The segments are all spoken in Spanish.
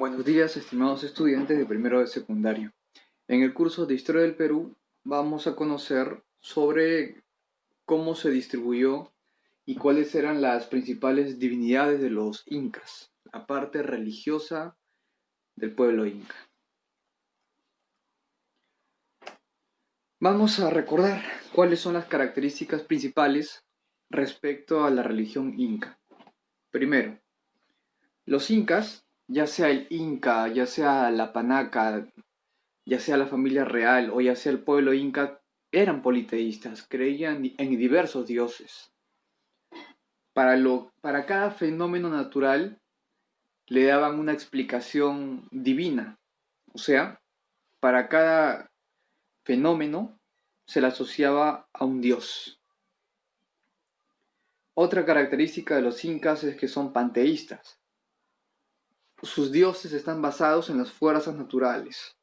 Buenos días, estimados estudiantes de primero de secundaria. En el curso de Historia del Perú vamos a conocer sobre cómo se distribuyó y cuáles eran las principales divinidades de los incas, la parte religiosa del pueblo inca. Vamos a recordar cuáles son las características principales respecto a la religión inca. Primero, los incas, ya sea el inca, ya sea la panaca, ya sea la familia real o ya sea el pueblo inca, eran politeístas, creían en diversos dioses. Para cada fenómeno natural le daban una explicación divina, o sea, para cada fenómeno se le asociaba a un dios. Otra característica de los incas es que son panteístas. Sus dioses están basados en las fuerzas naturales,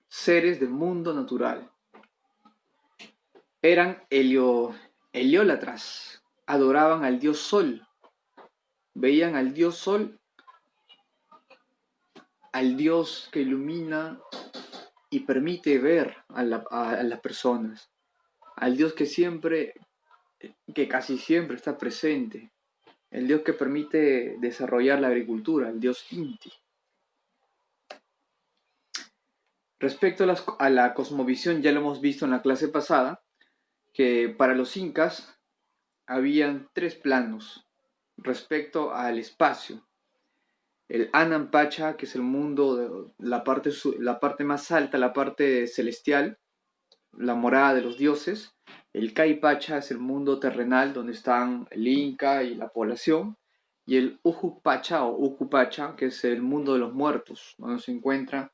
seres del mundo natural. Eran heliólatras, adoraban al dios Sol, veían al dios Sol, al dios que ilumina y permite ver a las personas, al dios que casi siempre está presente, el dios que permite desarrollar la agricultura, el dios Inti. Respecto a la cosmovisión, ya lo hemos visto en la clase pasada, que para los incas habían tres planos respecto al espacio. El Anam Pacha, que es el mundo, la parte más alta, la parte celestial, la morada de los dioses. El Kai Pacha es el mundo terrenal, donde están el Inca y la población. Y el Uju Pacha o Uku Pacha, que es el mundo de los muertos, donde se encuentra,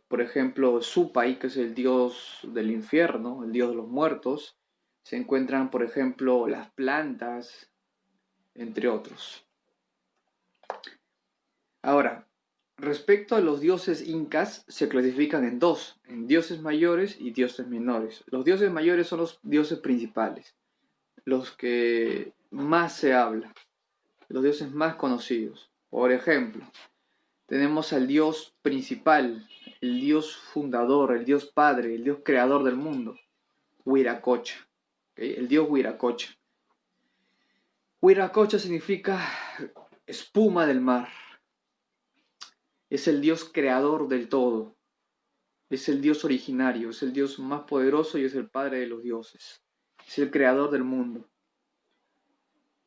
por ejemplo, Supai, que es el dios del infierno, el dios de los muertos. Se encuentran, por ejemplo, las plantas, entre otros. Ahora, respecto a los dioses incas, se clasifican en dos, en dioses mayores y dioses menores. Los dioses mayores son los dioses principales, los que más se habla, los dioses más conocidos. Por ejemplo, tenemos al dios principal, el dios fundador, el dios padre, el dios creador del mundo, Huiracocha, ¿okay? El dios Huiracocha. Huiracocha significa espuma del mar. Es el Dios creador del todo, es el Dios originario, es el Dios más poderoso y es el Padre de los dioses, es el creador del mundo.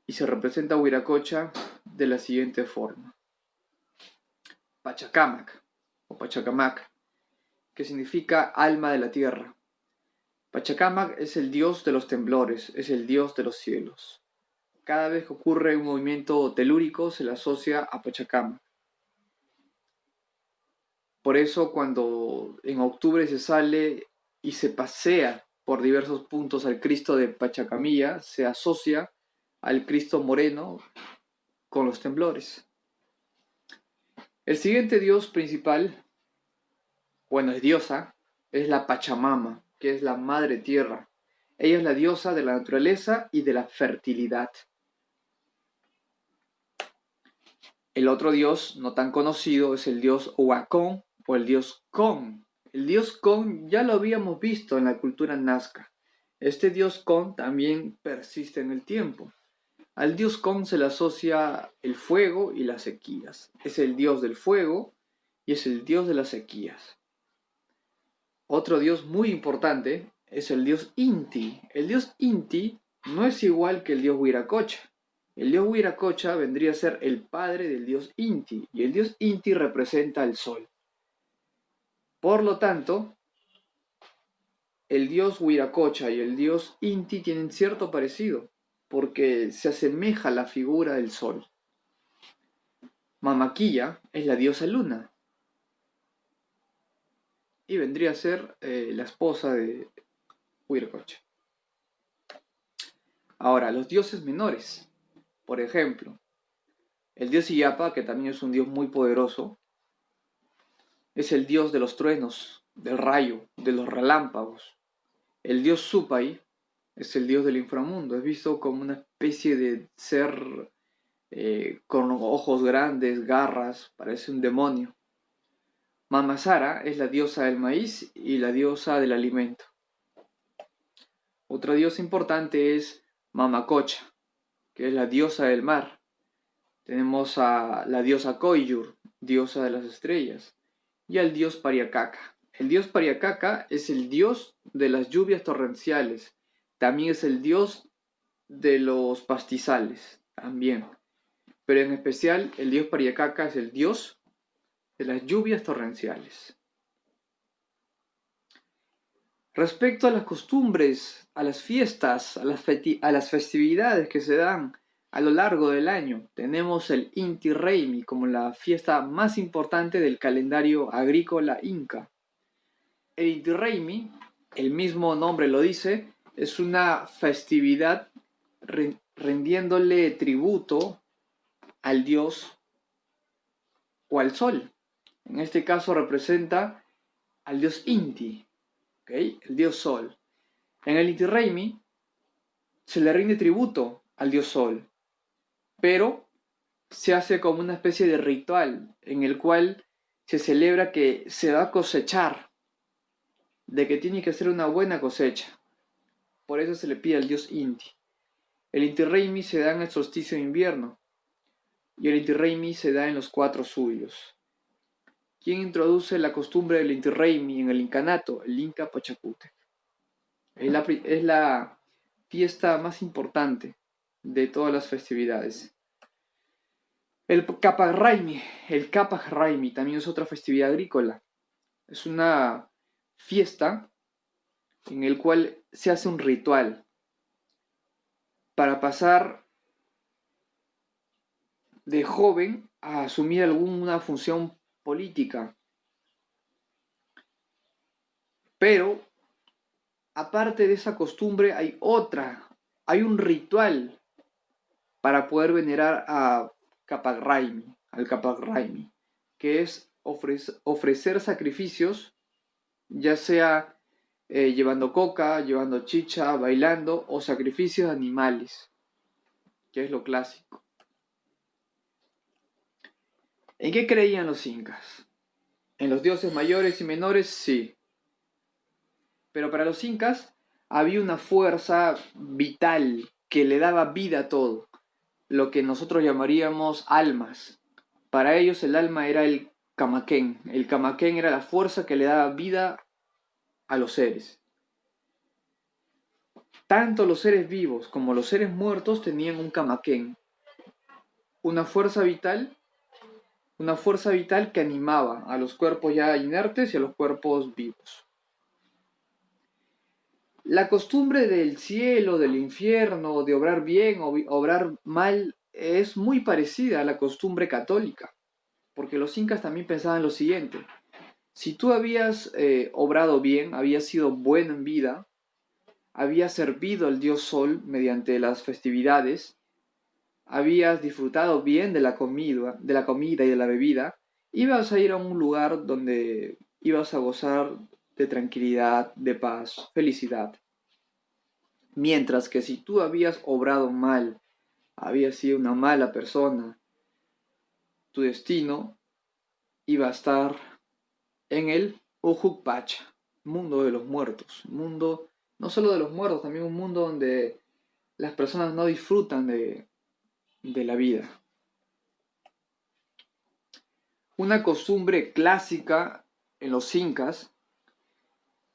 Y se representa a Huiracocha de la siguiente forma. Pachacamac o Pachacamac, que significa alma de la tierra. Pachacamac es el Dios de los temblores, es el Dios de los cielos. Cada vez que ocurre un movimiento telúrico se le asocia a Pachacamac. Por eso cuando en octubre se sale y se pasea por diversos puntos al Cristo de Pachacamilla, se asocia al Cristo moreno con los temblores. El siguiente dios principal, es diosa, es la Pachamama, que es la madre tierra. Ella es la diosa de la naturaleza y de la fertilidad. El otro dios no tan conocido es el dios Huacón, o el dios Con. El dios Con ya lo habíamos visto en la cultura nazca. Este dios Con también persiste en el tiempo. Al dios Con se le asocia el fuego y las sequías. Es el dios del fuego y es el dios de las sequías. Otro dios muy importante es el dios Inti. El dios Inti no es igual que el dios Huiracocha. El dios Huiracocha vendría a ser el padre del dios Inti y el dios Inti representa al sol. Por lo tanto, el dios Huiracocha y el dios Inti tienen cierto parecido, porque se asemeja a la figura del sol. Mamaquilla es la diosa luna y vendría a ser la esposa de Huiracocha. Ahora, los dioses menores. Por ejemplo, el dios Illapa, que también es un dios muy poderoso, es el dios de los truenos, del rayo, de los relámpagos. El dios Supai es el dios del inframundo, es visto como una especie de ser con ojos grandes, garras, parece un demonio. Mama Sara es la diosa del maíz y la diosa del alimento. Otra diosa importante es Mama Cocha, que es la diosa del mar. Tenemos a la diosa Koyur, diosa de las estrellas, y al dios Pariacaca. El dios Pariacaca es el dios de las lluvias torrenciales. También es el dios de los pastizales, también. Pero en especial el dios Pariacaca es el dios de las lluvias torrenciales. Respecto a las costumbres, a las fiestas, a las festividades que se dan a lo largo del año, tenemos el Inti Raymi como la fiesta más importante del calendario agrícola inca. El Inti Raymi, el mismo nombre lo dice, es una festividad rindiéndole tributo al dios o al sol. En este caso representa al dios Inti, ¿okay? El dios sol. En el Inti Raymi se le rinde tributo al dios sol, pero se hace como una especie de ritual en el cual se celebra que se va a cosechar, de que tiene que ser una buena cosecha. Por eso se le pide al dios Inti. El Inti Raymi se da en el solsticio de invierno y el Inti Raymi se da en los 4 suyos. ¿Quién introduce la costumbre del Inti Raymi en el incanato? El Inca Pachacútec. Es la fiesta más importante de todas las festividades. El Capac Raymi también es otra festividad agrícola. Es una fiesta en el cual se hace un ritual para pasar de joven a asumir alguna función política. Pero aparte de esa costumbre hay hay un ritual para poder venerar al Capac Raymi, que es ofrecer sacrificios, ya sea llevando coca, llevando chicha, bailando, o sacrificios de animales, que es lo clásico. ¿En qué creían los incas? ¿En los dioses mayores y menores? Sí. Pero para los incas había una fuerza vital que le daba vida a todo, lo que nosotros llamaríamos almas. Para ellos el alma era el camaquén. El camaquén era la fuerza que le daba vida a los seres. Tanto los seres vivos como los seres muertos tenían un camaquén, una fuerza vital que animaba a los cuerpos ya inertes y a los cuerpos vivos. La costumbre del cielo, del infierno, de obrar bien o obrar mal, es muy parecida a la costumbre católica, porque los incas también pensaban lo siguiente: si tú habías obrado bien, habías sido bueno en vida, habías servido al dios sol mediante las festividades, habías disfrutado bien de la comida y de la bebida, ibas a ir a un lugar donde ibas a gozar de tranquilidad, de paz, felicidad. Mientras que si tú habías obrado mal, habías sido una mala persona, tu destino iba a estar en el Ujukpacha, mundo de los muertos, mundo no solo de los muertos, también un mundo donde las personas no disfrutan de la vida. Una costumbre clásica en los incas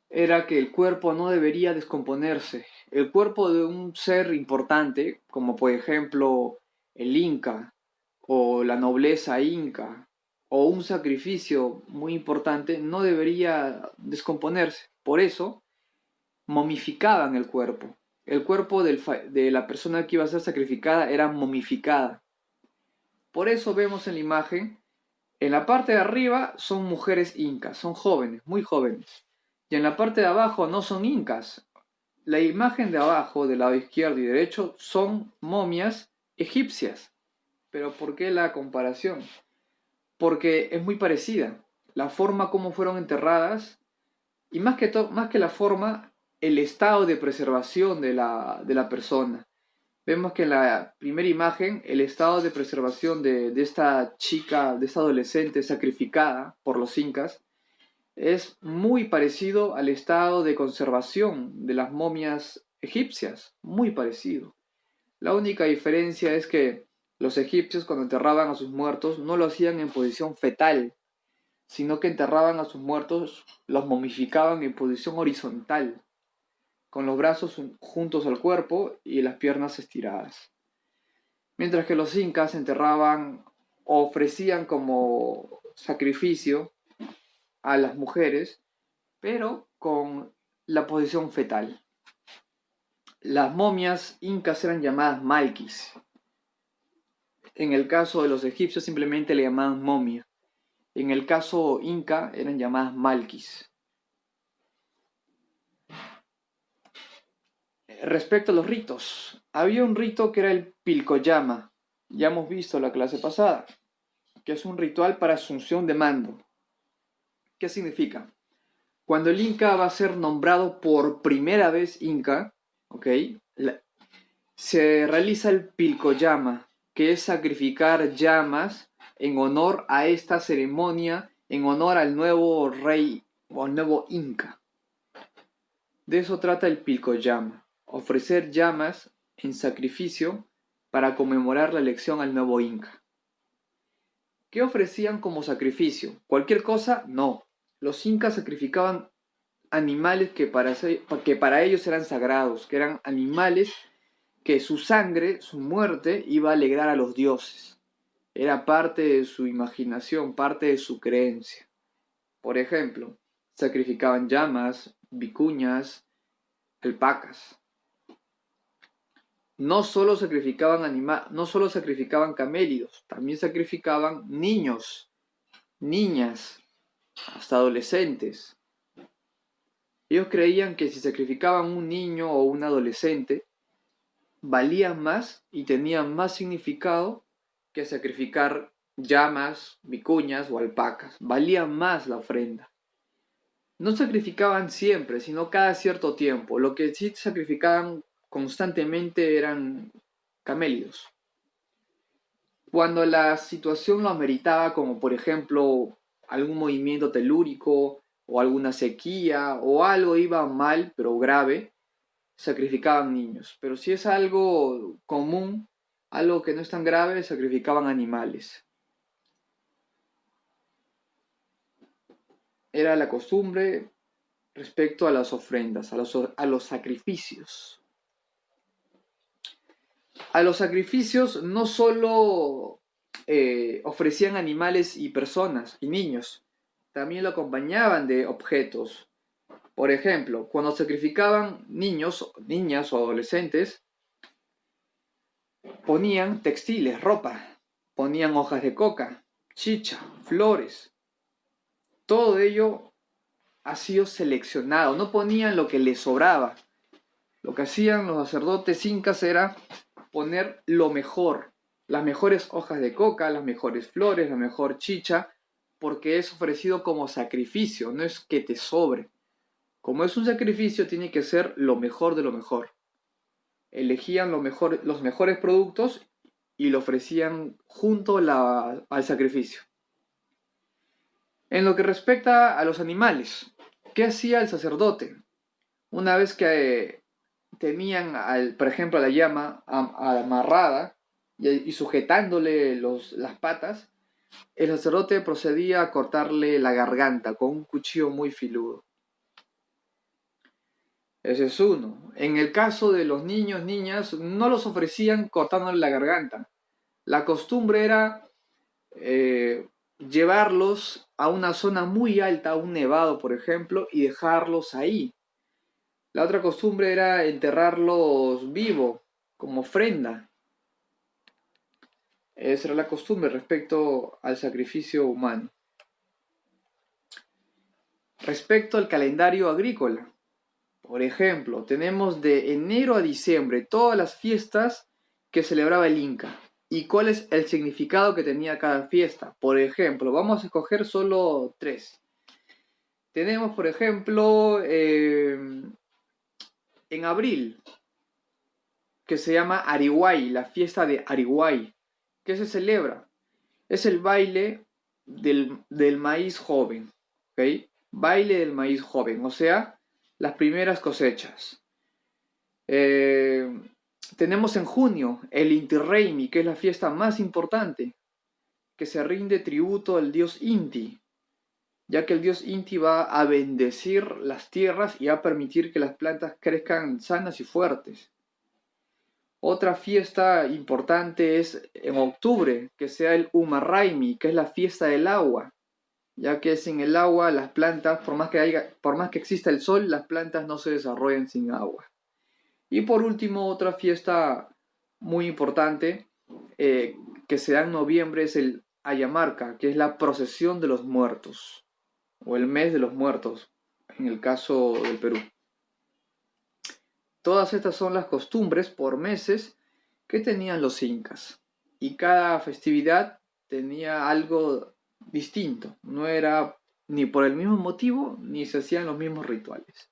era que el cuerpo no debería descomponerse. El cuerpo de un ser importante, como por ejemplo el inca o la nobleza inca o un sacrificio muy importante, no debería descomponerse. Por eso momificaban el cuerpo. El cuerpo de la persona que iba a ser sacrificada era momificada. Por eso vemos en la imagen, en la parte de arriba son mujeres incas, son jóvenes, muy jóvenes. Y en la parte de abajo no son incas. La imagen de abajo, del lado izquierdo y derecho, son momias egipcias. Pero ¿por qué la comparación? Porque es muy parecida. La forma como fueron enterradas, y más que la forma, el estado de preservación de la persona. Vemos que en la primera imagen el estado de preservación de esta chica, de esta adolescente sacrificada por los incas, es muy parecido al estado de conservación de las momias egipcias, muy parecido. La única diferencia es que los egipcios cuando enterraban a sus muertos no lo hacían en posición fetal, sino que enterraban a sus muertos, los momificaban en posición horizontal, con los brazos juntos al cuerpo y las piernas estiradas. Mientras que los incas enterraban o ofrecían como sacrificio a las mujeres, pero con la posición fetal. Las momias incas eran llamadas malquis. En el caso de los egipcios simplemente le llamaban momia. En el caso inca eran llamadas malquis. Respecto a los ritos, había un rito que era el pilcoyama. Ya hemos visto la clase pasada, que es un ritual para asunción de mando. ¿Qué significa? Cuando el inca va a ser nombrado por primera vez inca, ¿okay? Se realiza el pilcoyama, que es sacrificar llamas en honor a esta ceremonia, en honor al nuevo rey o al nuevo inca. De eso trata el pilcoyama, ofrecer llamas en sacrificio para conmemorar la elección al nuevo inca. ¿Qué ofrecían como sacrificio? ¿Cualquier cosa? No. Los incas sacrificaban animales que para ellos eran sagrados, que eran animales que su sangre, su muerte, iba a alegrar a los dioses. Era parte de su imaginación, parte de su creencia. Por ejemplo, sacrificaban llamas, vicuñas, alpacas. No solo sacrificaban camélidos, también sacrificaban niños, niñas, hasta adolescentes. Ellos creían que si sacrificaban un niño o un adolescente, valían más y tenían más significado que sacrificar llamas, vicuñas o alpacas. Valía más la ofrenda. No sacrificaban siempre, sino cada cierto tiempo. Lo que sí sacrificaban constantemente eran camélidos. Cuando la situación lo ameritaba, como por ejemplo algún movimiento telúrico o alguna sequía o algo iba mal pero grave, sacrificaban niños. Pero si es algo común, algo que no es tan grave, sacrificaban animales. Era la costumbre respecto a las ofrendas, a los sacrificios. A los sacrificios no solo ofrecían animales y personas y niños, también lo acompañaban de objetos. Por ejemplo, cuando sacrificaban niños, niñas o adolescentes, ponían textiles, ropa, ponían hojas de coca, chicha, flores. Todo ello ha sido seleccionado, no ponían lo que les sobraba. Lo que hacían los sacerdotes incas era poner lo mejor, las mejores hojas de coca, las mejores flores, la mejor chicha, porque es ofrecido como sacrificio, no es que te sobre. Como es un sacrificio, tiene que ser lo mejor de lo mejor. Elegían los mejores productos y lo ofrecían junto al sacrificio. En lo que respecta a los animales, ¿qué hacía el sacerdote? Una vez que tenían, por ejemplo, a la llama amarrada y sujetándole las patas, el sacerdote procedía a cortarle la garganta con un cuchillo muy filudo. Ese es uno. En el caso de los niños, niñas, no los ofrecían cortándole la garganta. La costumbre era llevarlos a una zona muy alta, a un nevado, por ejemplo, y dejarlos ahí. La otra costumbre era enterrarlos vivos, como ofrenda. Esa era la costumbre respecto al sacrificio humano. Respecto al calendario agrícola, por ejemplo, tenemos de enero a diciembre todas las fiestas que celebraba el Inca. ¿Y cuál es el significado que tenía cada fiesta? Por ejemplo, vamos a escoger solo 3. Tenemos, por ejemplo, en abril, que se llama Arihuay, la fiesta de Arihuay. ¿Qué se celebra? Es el baile del maíz joven, ¿ok? Baile del maíz joven, o sea, las primeras cosechas. Tenemos en junio el Inti Raymi, que es la fiesta más importante, que se rinde tributo al dios Inti, ya que el dios Inti va a bendecir las tierras y a permitir que las plantas crezcan sanas y fuertes. Otra fiesta importante es en octubre, que sea el Umarraimi, que es la fiesta del agua, ya que sin el agua las plantas, por más que exista el sol, las plantas no se desarrollan sin agua. Y por último, otra fiesta muy importante que se da en noviembre es el Ayamarca, que es la procesión de los muertos, o el mes de los muertos, en el caso del Perú. Todas estas son las costumbres por meses que tenían los incas. Y cada festividad tenía algo distinto. No era ni por el mismo motivo, ni se hacían los mismos rituales.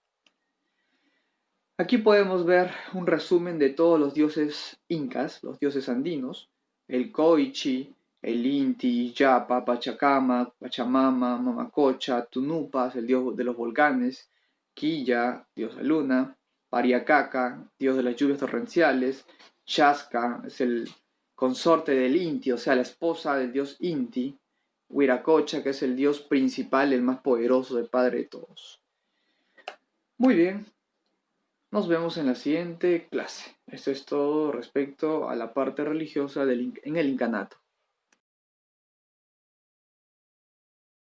Aquí podemos ver un resumen de todos los dioses incas, los dioses andinos, el Koichi, el Inti, Yapa, Pachacama, Pachamama, Mamacocha, Tunupas, el dios de los volcanes, Quilla, dios de la luna, Pariacaca, dios de las lluvias torrenciales, Chasca, es el consorte del Inti, o sea, la esposa del dios Inti, Huiracocha, que es el dios principal, el más poderoso, el padre de todos. Muy bien. Nos vemos en la siguiente clase. Esto es todo respecto a la parte religiosa en el incanato.